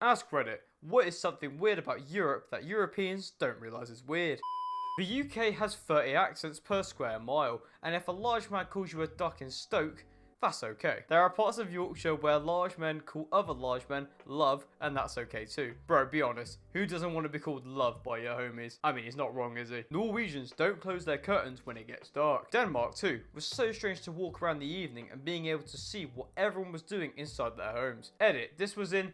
AskReddit, what is something weird about Europe that Europeans don't realise is weird? The UK has 30 accents per square mile, and if a large man calls you a duck in Stoke, that's okay. There are parts of Yorkshire where large men call other large men love, and that's okay too. Bro, be honest, who doesn't want to be called love by your homies? I mean, he's not wrong, is he? Norwegians don't close their curtains when it gets dark. Denmark too was so strange to walk around the evening and being able to see what everyone was doing inside their homes. Edit, this was in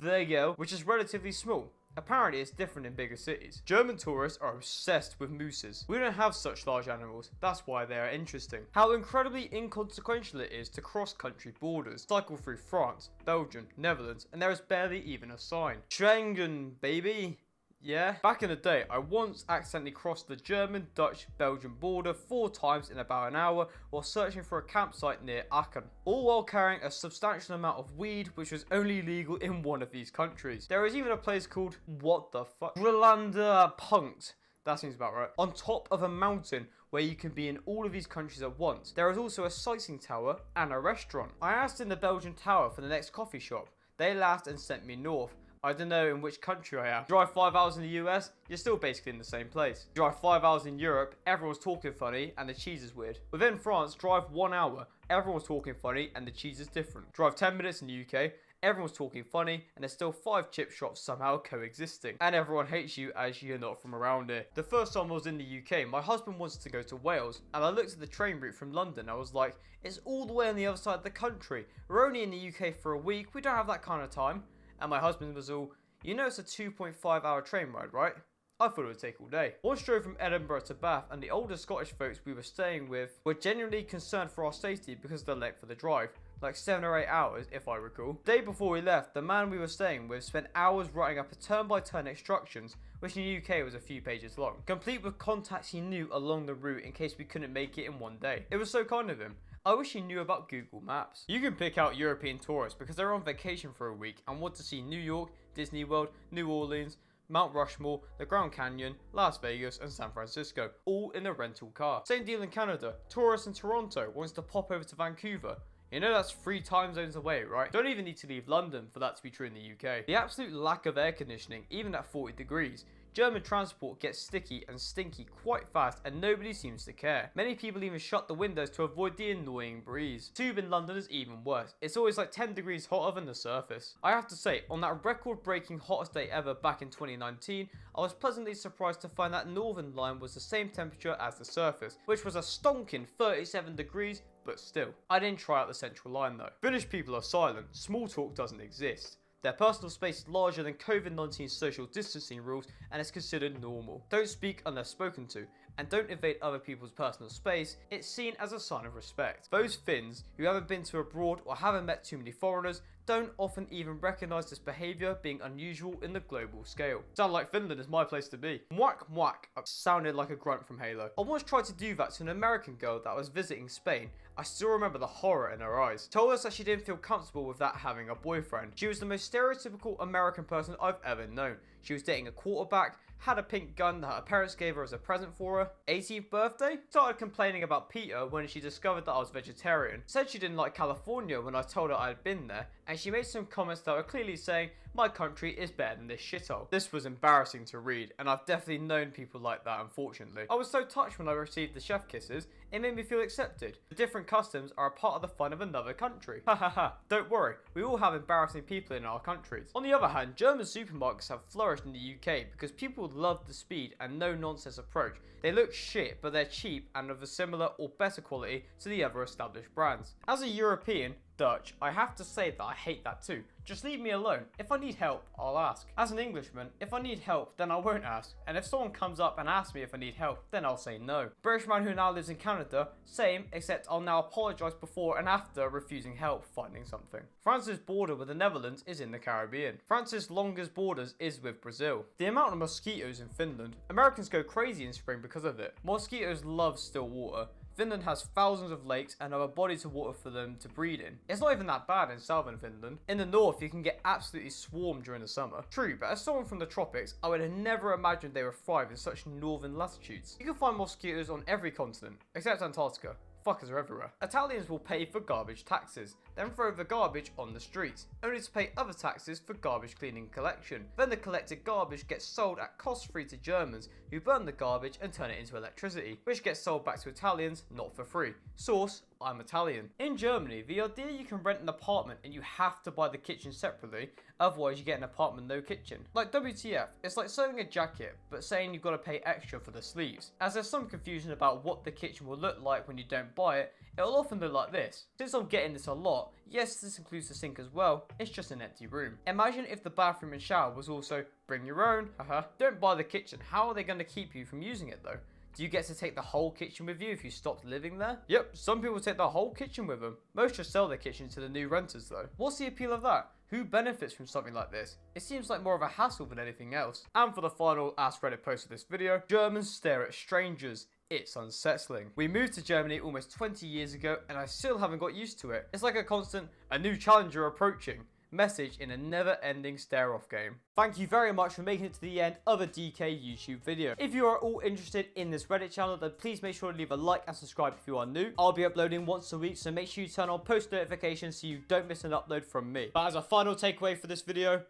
there you go, which is relatively small. Apparently it's different in bigger cities. German tourists are obsessed with mooses. We don't have such large animals, that's why they are interesting. How incredibly inconsequential it is to cross country borders, cycle through France, Belgium, Netherlands, and there is barely even a sign. Schengen, baby. Yeah? Back in the day, I once accidentally crossed the German Dutch Belgium border 4 times in about an hour while searching for a campsite near Aachen, all while carrying a substantial amount of weed which was only legal in one of these countries. There is even a place called, what the fuck? Grönlanda Punkt. That seems about right. On top of a mountain where you can be in all of these countries at once. There is also a sighting tower and a restaurant. I asked in the Belgian tower for the next coffee shop. They laughed and sent me north. I don't know in which country I am. Drive 5 hours in the US, you're still basically in the same place. Drive 5 hours in Europe, everyone's talking funny and the cheese is weird. Within France, drive 1 hour, everyone's talking funny and the cheese is different. Drive 10 minutes in the UK, everyone's talking funny and there's still 5 chip shops somehow coexisting. And everyone hates you as you're not from around here. The first time I was in the UK, my husband wanted to go to Wales and I looked at the train route from London. I was like, it's all the way on the other side of the country. We're only in the UK for a week, we don't have that kind of time. And my husband was all, you know it's a 2.5 hour train ride, right? I thought it would take all day. Once drove from Edinburgh to Bath and the older Scottish folks we were staying with were genuinely concerned for our safety because of the length of the drive. Like 7 or 8 hours, if I recall. The day before we left, the man we were staying with spent hours writing up a turn-by-turn instructions, which in the UK was a few pages long, complete with contacts he knew along the route in case we couldn't make it in one day. It was so kind of him. I wish he knew about Google Maps. You can pick out European tourists because they're on vacation for a week and want to see New York, Disney World, New Orleans, Mount Rushmore, the Grand Canyon, Las Vegas and San Francisco, all in a rental car. Same deal in Canada. Tourists in Toronto wants to pop over to Vancouver. You know that's 3 time zones away, right? Don't even need to leave London for that to be true in the UK. The absolute lack of air conditioning, even at 40 degrees. German transport gets sticky and stinky quite fast and nobody seems to care. Many people even shut the windows to avoid the annoying breeze. Tube in London is even worse. It's always like 10 degrees hotter than the surface. I have to say, on that record-breaking hottest day ever back in 2019, I was pleasantly surprised to find that Northern Line was the same temperature as the surface, which was a stonking 37 degrees, but still. I didn't try out the central line though. Finnish people are silent. Small talk doesn't exist. Their personal space is larger than COVID-19 social distancing rules and is considered normal. Don't speak unless spoken to, and don't invade other people's personal space. It's seen as a sign of respect. Those Finns who haven't been to abroad or haven't met too many foreigners don't often even recognise this behaviour being unusual in the global scale. Sound like Finland is my place to be. Mwak mwak sounded like a grunt from Halo. I once tried to do that to an American girl that was visiting Spain. I still remember the horror in her eyes. Told us that she didn't feel comfortable with that having a boyfriend. She was the most stereotypical American person I've ever known. She was dating a quarterback, had a pink gun that her parents gave her as a present for her 18th birthday, started complaining about Peter when she discovered that I was vegetarian, said she didn't like California when I told her I had been there, and she made some comments that were clearly saying, my country is better than this shithole. This was embarrassing to read, and I've definitely known people like that unfortunately. I was so touched when I received the chef kisses, it made me feel accepted. The different customs are a part of the fun of another country. Ha ha ha, don't worry, we all have embarrassing people in our countries. On the other hand, German supermarkets have flourished in the UK because people love the speed and no nonsense approach. They look shit, but they're cheap and of a similar or better quality to the other established brands. As a European, Dutch, I have to say that I hate that too. Just leave me alone. If I need help, I'll ask. As an Englishman, if I need help, then I won't ask. And if someone comes up and asks me if I need help, then I'll say no. British man who now lives in Canada, same, except I'll now apologise before and after refusing help finding something. France's border with the Netherlands is in the Caribbean. France's longest borders is with Brazil. The amount of mosquitoes in Finland, Americans go crazy in spring because of it. Mosquitoes love still water. Finland has thousands of lakes and other bodies of water for them to breed in. It's not even that bad in southern Finland. In the north, you can get absolutely swarmed during the summer. True, but as someone from the tropics, I would have never imagined they would thrive in such northern latitudes. You can find mosquitoes on every continent, except Antarctica. Fuckers are everywhere. Italians will pay for garbage taxes. then throw the garbage on the streets, only to pay other taxes for garbage cleaning and collection. Then the collected garbage gets sold at cost free to Germans, who burn the garbage and turn it into electricity, which gets sold back to Italians, not for free. Source: I'm Italian. In Germany, the idea you can rent an apartment and you have to buy the kitchen separately, otherwise you get an apartment no kitchen. Like WTF, it's like sewing a jacket, but saying you've got to pay extra for the sleeves. As there's some confusion about what the kitchen will look like when you don't buy it, it'll often look like this. Since I'm getting this a lot, yes, this includes the sink as well, it's just an empty room. Imagine if the bathroom and shower was also bring your own, Don't buy the kitchen, how are they going to keep you from using it though? Do you get to take the whole kitchen with you if you stopped living there? Yep, some people take the whole kitchen with them. Most just sell their kitchen to the new renters though. What's the appeal of that? Who benefits from something like this? It seems like more of a hassle than anything else. And for the final AskReddit post of this video, Germans stare at strangers. It's unsettling. We moved to Germany almost 20 years ago and I still haven't got used to it. It's like a constant, a new challenger approaching message in a never-ending stare-off game. Thank you very much for making it to the end of a DeeKay YouTube video. If you are all interested in this Reddit channel, then please make sure to leave a like and subscribe if you are new. I'll be uploading once a week, so make sure you turn on post notifications so you don't miss an upload from me. But as a final takeaway for this video,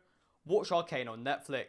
watch Arcane on Netflix.